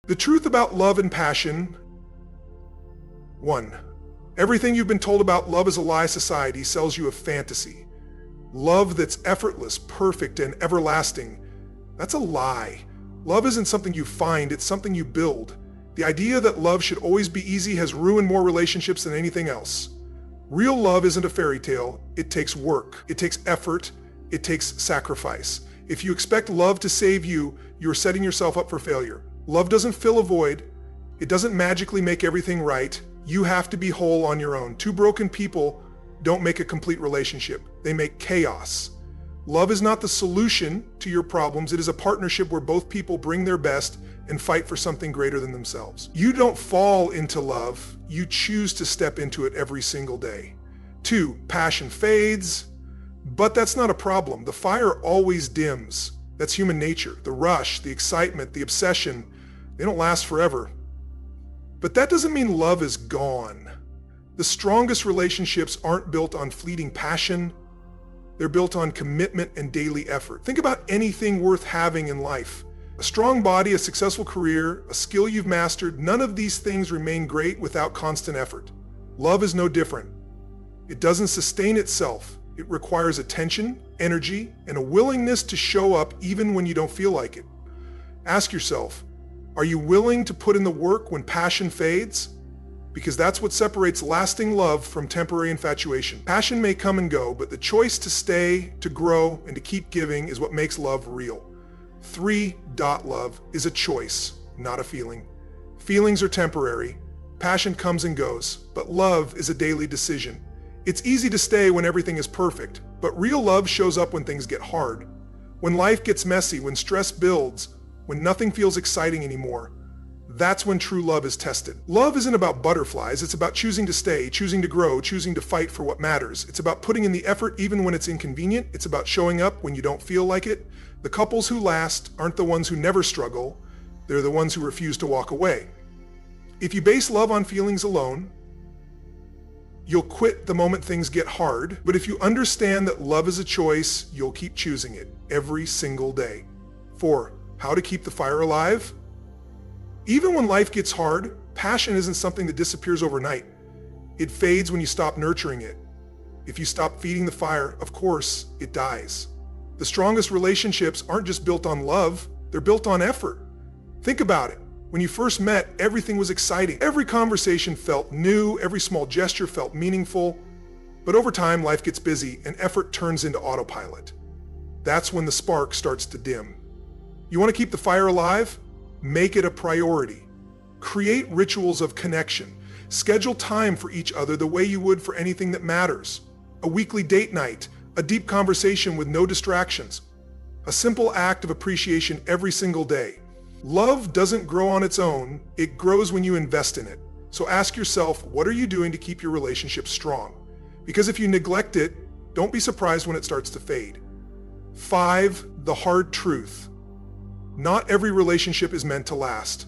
The truth about love and passion. 1. Everything you've been told about love is a lie. Society sells you a fantasy. Love that's effortless, perfect, and everlasting. That's a lie. Love isn't something you find, it's something you build. The idea that love should always be easy has ruined more relationships than anything else. Real love isn't a fairy tale. It takes work. It takes effort. It takes sacrifice. If you expect love to save you, you're setting yourself up for failure. Love doesn't fill a void. It doesn't magically make everything right. You have to be whole on your own. Two broken people don't make a complete relationship. They make chaos. Love is not the solution to your problems. It is a partnership where both people bring their best and fight for something greater than themselves. You don't fall into love. You choose to step into it every single day. 2, passion fades, but that's not a problem. The fire always dims. That's human nature. The rush, the excitement, the obsession, they don't last forever. But that doesn't mean love is gone. The strongest relationships aren't built on fleeting passion. They're built on commitment and daily effort. Think about anything worth having in life. A strong body, a successful career, a skill you've mastered, none of these things remain great without constant effort. Love is no different. It doesn't sustain itself. It requires attention, energy, and a willingness to show up even when you don't feel like it. Ask yourself, are you willing to put in the work when passion fades? Because that's what separates lasting love from temporary infatuation. Passion may come and go, but the choice to stay, to grow, and to keep giving is what makes love real. 3. Love is a choice, not a feeling. Feelings are temporary. Passion comes and goes, but love is a daily decision. It's easy to stay when everything is perfect, but real love shows up when things get hard. When life gets messy, when stress builds, when nothing feels exciting anymore. That's when true love is tested. Love isn't about butterflies. It's about choosing to stay, choosing to grow, choosing to fight for what matters. It's about putting in the effort even when it's inconvenient. It's about showing up when you don't feel like it. The couples who last aren't the ones who never struggle. They're the ones who refuse to walk away. If you base love on feelings alone, you'll quit the moment things get hard. But if you understand that love is a choice, you'll keep choosing it every single day. 4. How to keep the fire alive? Even when life gets hard, passion isn't something that disappears overnight. It fades when you stop nurturing it. If you stop feeding the fire, of course, it dies. The strongest relationships aren't just built on love, they're built on effort. Think about it. When you first met, everything was exciting. Every conversation felt new, every small gesture felt meaningful. But over time, life gets busy and effort turns into autopilot. That's when the spark starts to dim. You want to keep the fire alive? Make it a priority. Create rituals of connection. Schedule time for each other the way you would for anything that matters. A weekly date night, a deep conversation with no distractions, a simple act of appreciation every single day. Love doesn't grow on its own, it grows when you invest in it. So ask yourself, what are you doing to keep your relationship strong? Because if you neglect it, don't be surprised when it starts to fade. 5. The hard truth. Not every relationship is meant to last.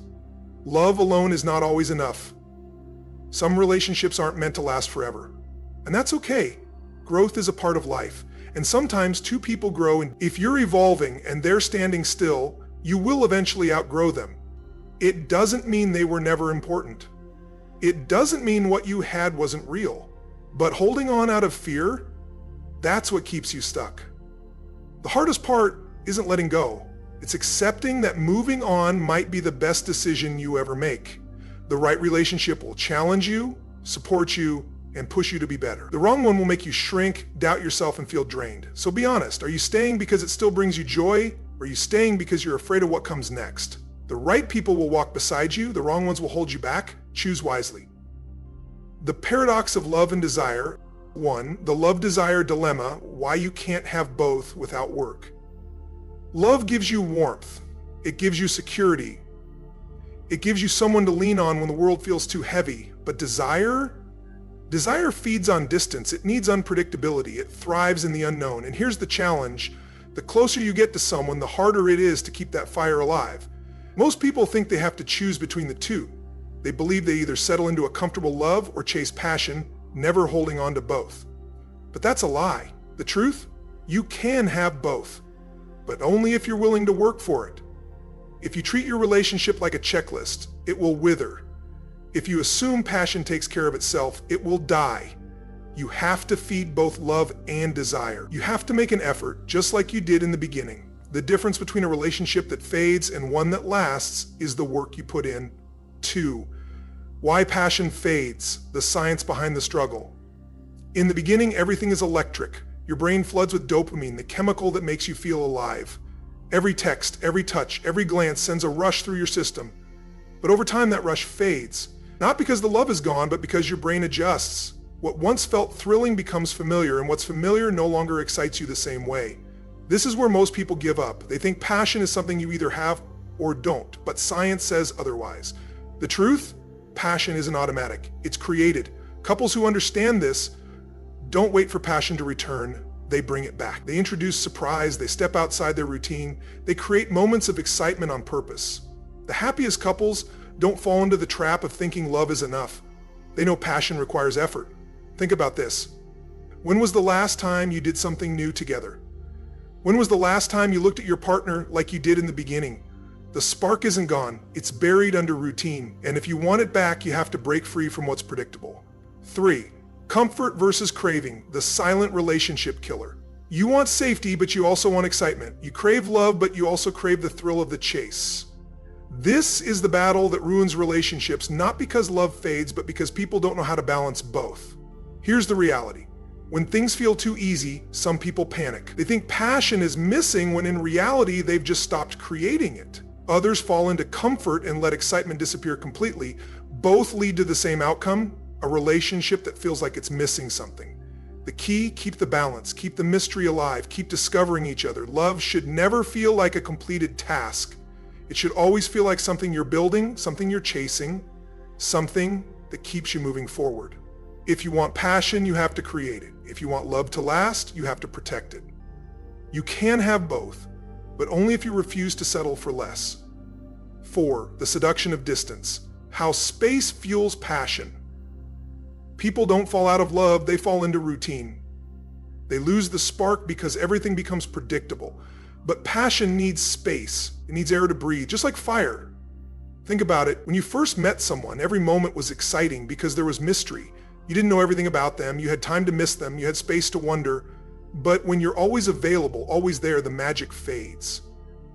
Love alone is not always enough. Some relationships aren't meant to last forever. And that's okay. Growth is a part of life. And sometimes two people grow, and if you're evolving and they're standing still, you will eventually outgrow them. It doesn't mean they were never important. It doesn't mean what you had wasn't real. But holding on out of fear, that's what keeps you stuck. The hardest part isn't letting go. It's accepting that moving on might be the best decision you ever make. The right relationship will challenge you, support you, and push you to be better. The wrong one will make you shrink, doubt yourself, and feel drained. So be honest, are you staying because it still brings you joy, or are you staying because you're afraid of what comes next? The right people will walk beside you, the wrong ones will hold you back. Choose wisely. The paradox of love and desire. 1. The love-desire dilemma, why you can't have both without work. Love gives you warmth. It gives you security. It gives you someone to lean on when the world feels too heavy. But desire feeds on distance. It needs unpredictability. It thrives in the unknown. And here's the challenge. The closer you get to someone, the harder it is to keep that fire alive. Most people think they have to choose between the two. They believe they either settle into a comfortable love or chase passion, never holding on to both. But that's a lie. The truth? You can have both, but only if you're willing to work for it. If you treat your relationship like a checklist, it will wither. If you assume passion takes care of itself, it will die. You have to feed both love and desire. You have to make an effort, just like you did in the beginning. The difference between a relationship that fades and one that lasts is the work you put in. 2. Why passion fades, the science behind the struggle. In the beginning, everything is electric. Your brain floods with dopamine, the chemical that makes you feel alive. Every text, every touch, every glance sends a rush through your system. But over time, that rush fades. Not because the love is gone, but because your brain adjusts. What once felt thrilling becomes familiar, and what's familiar no longer excites you the same way. This is where most people give up. They think passion is something you either have or don't, but science says otherwise. The truth? Passion isn't automatic. It's created. Couples who understand this don't wait for passion to return. They bring it back. They introduce surprise. They step outside their routine. They create moments of excitement on purpose. The happiest couples don't fall into the trap of thinking love is enough. They know passion requires effort. Think about this. When was the last time you did something new together? When was the last time you looked at your partner like you did in the beginning? The spark isn't gone. It's buried under routine. And if you want it back, you have to break free from what's predictable. 3. Comfort versus craving, the silent relationship killer. You want safety, but you also want excitement. You crave love, but you also crave the thrill of the chase. This is the battle that ruins relationships, not because love fades, but because people don't know how to balance both. Here's the reality. When things feel too easy, some people panic. They think passion is missing when in reality, they've just stopped creating it. Others fall into comfort and let excitement disappear completely. Both lead to the same outcome, a relationship that feels like it's missing something. The key, keep the balance, keep the mystery alive, keep discovering each other. Love should never feel like a completed task. It should always feel like something you're building, something you're chasing, something that keeps you moving forward. If you want passion, you have to create it. If you want love to last, you have to protect it. You can have both, but only if you refuse to settle for less. 4. The seduction of distance. How space fuels passion. People don't fall out of love, they fall into routine. They lose the spark because everything becomes predictable. But passion needs space. It needs air to breathe, just like fire. Think about it. When you first met someone, every moment was exciting because there was mystery. You didn't know everything about them. You had time to miss them. You had space to wonder. But when you're always available, always there, the magic fades.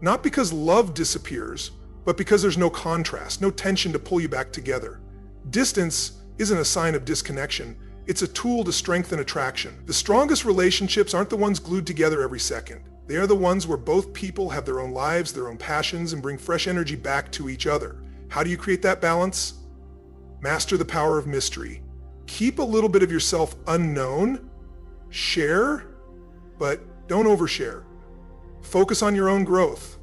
Not because love disappears, but because there's no contrast, no tension to pull you back together. Distance isn't a sign of disconnection. It's a tool to strengthen attraction. The strongest relationships aren't the ones glued together every second. They are the ones where both people have their own lives, their own passions, and bring fresh energy back to each other. How do you create that balance? Master the power of mystery. Keep a little bit of yourself unknown. Share, but don't overshare. Focus on your own growth.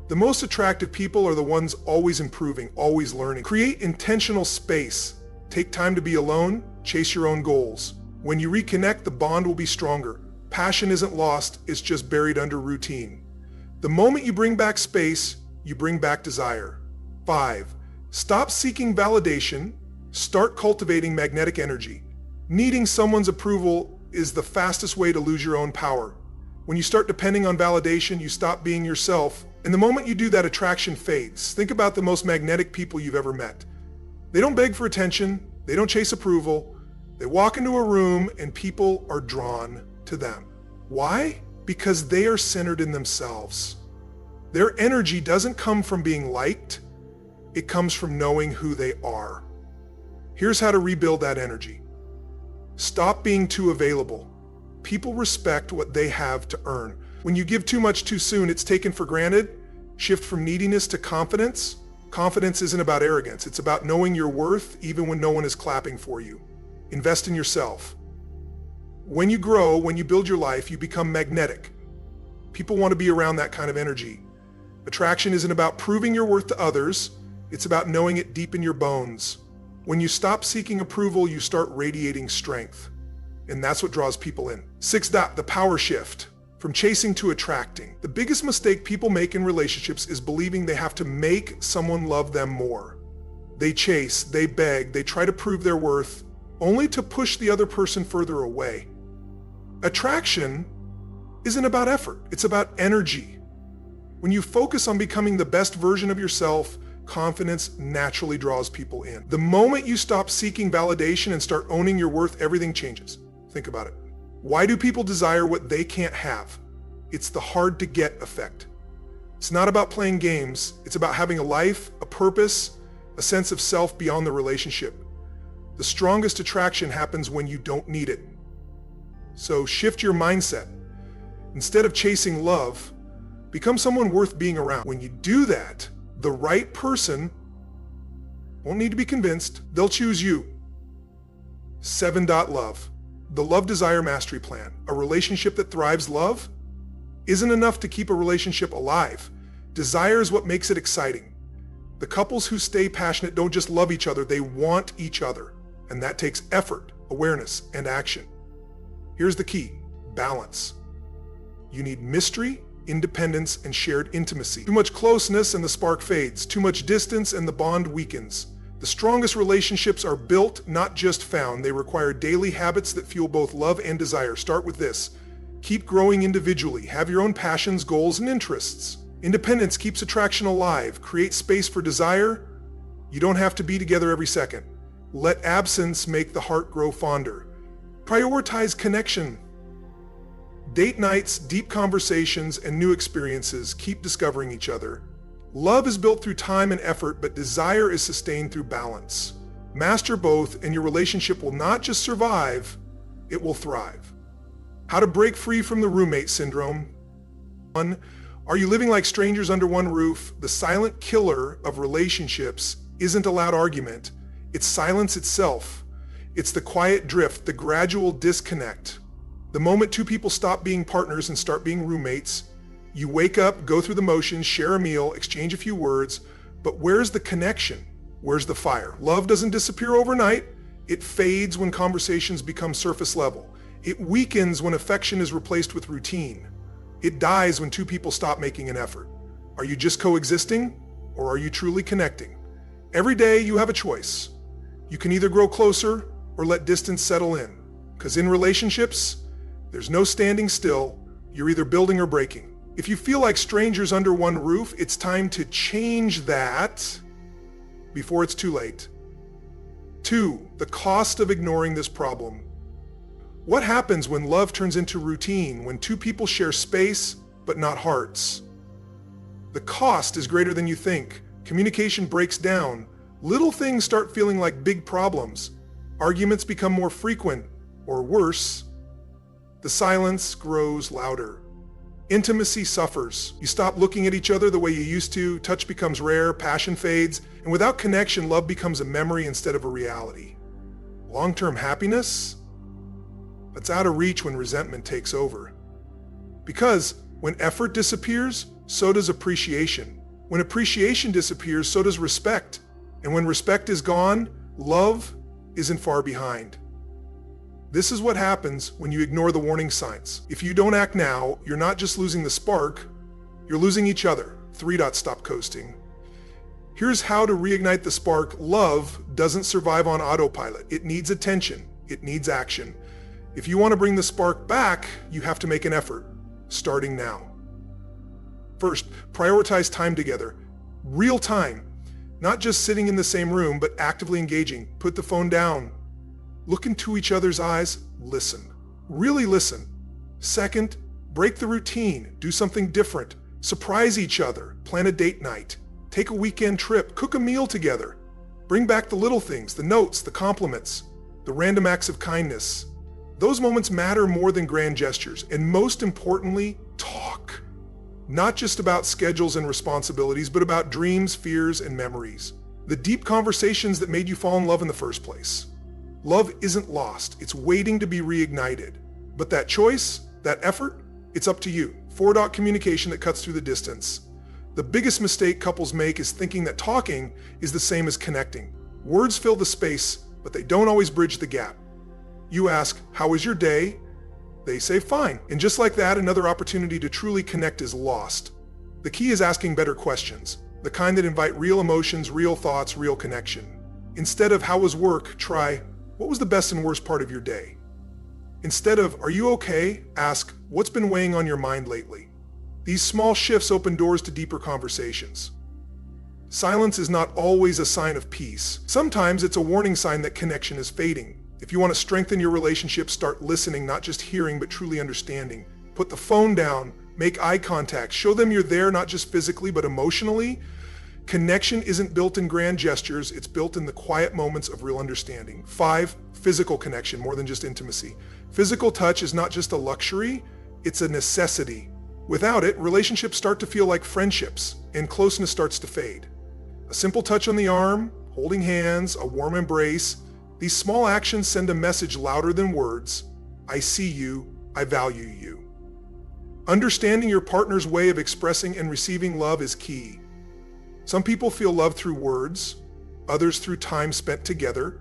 The most attractive people are the ones always improving, always learning. Create intentional space. Take time to be alone. Chase your own goals. When you reconnect, the bond will be stronger. Passion isn't lost, it's just buried under routine. The moment you bring back space, you bring back desire. 5. Stop seeking validation. Start cultivating magnetic energy. Needing someone's approval is the fastest way to lose your own power. When you start depending on validation, you stop being yourself. And the moment you do that, attraction fades. Think about the most magnetic people you've ever met. They don't beg for attention. They don't chase approval. They walk into a room and people are drawn to them. Why? Because they are centered in themselves. Their energy doesn't come from being liked. It comes from knowing who they are. Here's how to rebuild that energy. Stop being too available. People respect what they have to earn. When you give too much too soon, it's taken for granted. Shift from neediness to confidence. Confidence isn't about arrogance. It's about knowing your worth even when no one is clapping for you. Invest in yourself. When you grow, when you build your life, you become magnetic. People want to be around that kind of energy. Attraction isn't about proving your worth to others. It's about knowing it deep in your bones. When you stop seeking approval, you start radiating strength. And that's what draws people in. 6. The power shift. From chasing to attracting. The biggest mistake people make in relationships is believing they have to make someone love them more. They chase, they beg, they try to prove their worth, only to push the other person further away. Attraction isn't about effort, it's about energy. When you focus on becoming the best version of yourself, confidence naturally draws people in. The moment you stop seeking validation and start owning your worth, everything changes. Think about it. Why do people desire what they can't have? It's the hard-to-get effect. It's not about playing games. It's about having a life, a purpose, a sense of self beyond the relationship. The strongest attraction happens when you don't need it. So shift your mindset. Instead of chasing love, become someone worth being around. When you do that, the right person won't need to be convinced. They'll choose you. 7. Love. The Love Desire Mastery Plan. A relationship that thrives love isn't enough to keep a relationship alive. Desire is what makes it exciting. The couples who stay passionate don't just love each other, they want each other. And that takes effort, awareness, and action. Here's the key: balance. You need mystery, independence, and shared intimacy. Too much closeness and the spark fades. Too much distance and the bond weakens. The strongest relationships are built, not just found. They require daily habits that fuel both love and desire. Start with this. Keep growing individually. Have your own passions, goals, and interests. Independence keeps attraction alive. Create space for desire. You don't have to be together every second. Let absence make the heart grow fonder. Prioritize connection. Date nights, deep conversations, and new experiences. Keep discovering each other. Love is built through time and effort, but desire is sustained through balance. Master both, and your relationship will not just survive, it will thrive. How to break free from the roommate syndrome. 1. Are you living like strangers under one roof? The silent killer of relationships isn't a loud argument. It's silence itself. It's the quiet drift, the gradual disconnect. The moment two people stop being partners and start being roommates, you wake up, go through the motions, share a meal, exchange a few words, but where's the connection? Where's the fire? Love doesn't disappear overnight. It fades when conversations become surface level. It weakens when affection is replaced with routine. It dies when two people stop making an effort. Are you just coexisting, or are you truly connecting? Every day you have a choice. You can either grow closer or let distance settle in. Because in relationships, there's no standing still. You're either building or breaking. If you feel like strangers under one roof, it's time to change that before it's too late. 2. The cost of ignoring this problem. What happens when love turns into routine, when two people share space but not hearts? The cost is greater than you think. Communication breaks down. Little things start feeling like big problems. Arguments become more frequent, or worse. The silence grows louder. Intimacy suffers. You stop looking at each other the way you used to, touch becomes rare, passion fades, and without connection, love becomes a memory instead of a reality. Long-term happiness? That's out of reach when resentment takes over. Because when effort disappears, so does appreciation. When appreciation disappears, so does respect. And when respect is gone, love isn't far behind. This is what happens when you ignore the warning signs. If you don't act now, you're not just losing the spark, you're losing each other. 3. Stop coasting. Here's how to reignite the spark. Love doesn't survive on autopilot. It needs attention. It needs action. If you want to bring the spark back, you have to make an effort, starting now. First, prioritize time together. Real time. Not just sitting in the same room, but actively engaging. Put the phone down. Look into each other's eyes. Listen. Really listen. Second, break the routine. Do something different. Surprise each other. Plan a date night. Take a weekend trip. Cook a meal together. Bring back the little things, the notes, the compliments, the random acts of kindness. Those moments matter more than grand gestures. And most importantly, talk. Not just about schedules and responsibilities, but about dreams, fears, and memories. The deep conversations that made you fall in love in the first place. Love isn't lost. It's waiting to be reignited. But that choice, that effort, it's up to you. 4. Communication that cuts through the distance. The biggest mistake couples make is thinking that talking is the same as connecting. Words fill the space, but they don't always bridge the gap. You ask, "How was your day?" They say, "Fine." And just like that, another opportunity to truly connect is lost. The key is asking better questions, the kind that invite real emotions, real thoughts, real connection. Instead of "How was work?" try, "What was the best and worst part of your day?" Instead of "Are you okay?" ask, "What's been weighing on your mind lately?" These small shifts open doors to deeper conversations. Silence is not always a sign of peace. Sometimes it's a warning sign that connection is fading. If you want to strengthen your relationship, start listening, not just hearing, but truly understanding. Put the phone down, make eye contact, show them you're there, not just physically, but emotionally. Connection isn't built in grand gestures, it's built in the quiet moments of real understanding. 5, physical connection, more than just intimacy. Physical touch is not just a luxury, it's a necessity. Without it, relationships start to feel like friendships, and closeness starts to fade. A simple touch on the arm, holding hands, a warm embrace, these small actions send a message louder than words. I see you, I value you. Understanding your partner's way of expressing and receiving love is key. Some people feel love through words, others through time spent together,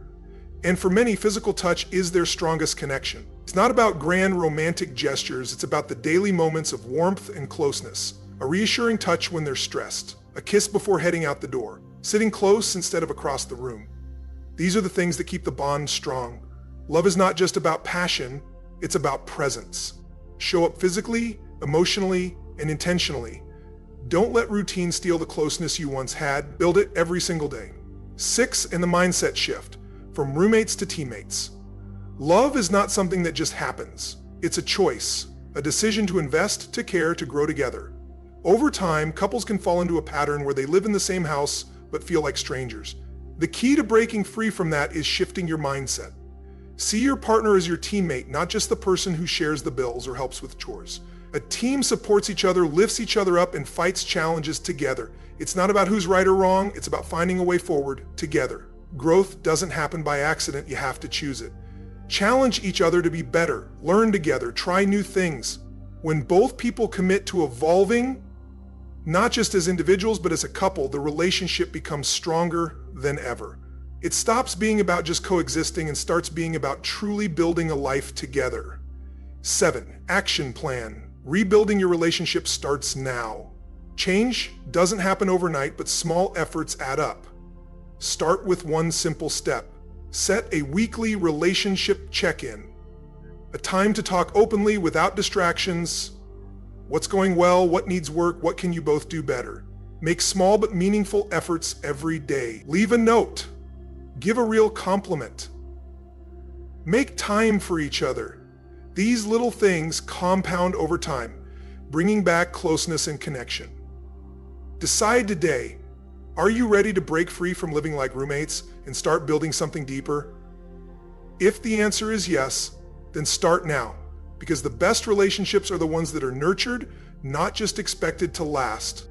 and for many, physical touch is their strongest connection. It's not about grand romantic gestures, it's about the daily moments of warmth and closeness. A reassuring touch when they're stressed, a kiss before heading out the door, sitting close instead of across the room. These are the things that keep the bond strong. Love is not just about passion, it's about presence. Show up physically, emotionally, and intentionally. Don't let routine steal the closeness you once had. Build it every single day. 6, and the mindset shift, from roommates to teammates. Love is not something that just happens. It's a choice, a decision to invest, to care, to grow together. Over time, couples can fall into a pattern where they live in the same house but feel like strangers. The key to breaking free from that is shifting your mindset. See your partner as your teammate, not just the person who shares the bills or helps with chores. A team supports each other, lifts each other up, and fights challenges together. It's not about who's right or wrong, it's about finding a way forward together. Growth doesn't happen by accident, you have to choose it. Challenge each other to be better, learn together, try new things. When both people commit to evolving, not just as individuals, but as a couple, the relationship becomes stronger than ever. It stops being about just coexisting and starts being about truly building a life together. 7, action plan. Rebuilding your relationship starts now. Change doesn't happen overnight, but small efforts add up. Start with one simple step. Set a weekly relationship check-in. A time to talk openly without distractions. What's going well? What needs work? What can you both do better? Make small but meaningful efforts every day. Leave a note. Give a real compliment. Make time for each other. These little things compound over time, bringing back closeness and connection. Decide today, are you ready to break free from living like roommates and start building something deeper? If the answer is yes, then start now, because the best relationships are the ones that are nurtured, not just expected to last.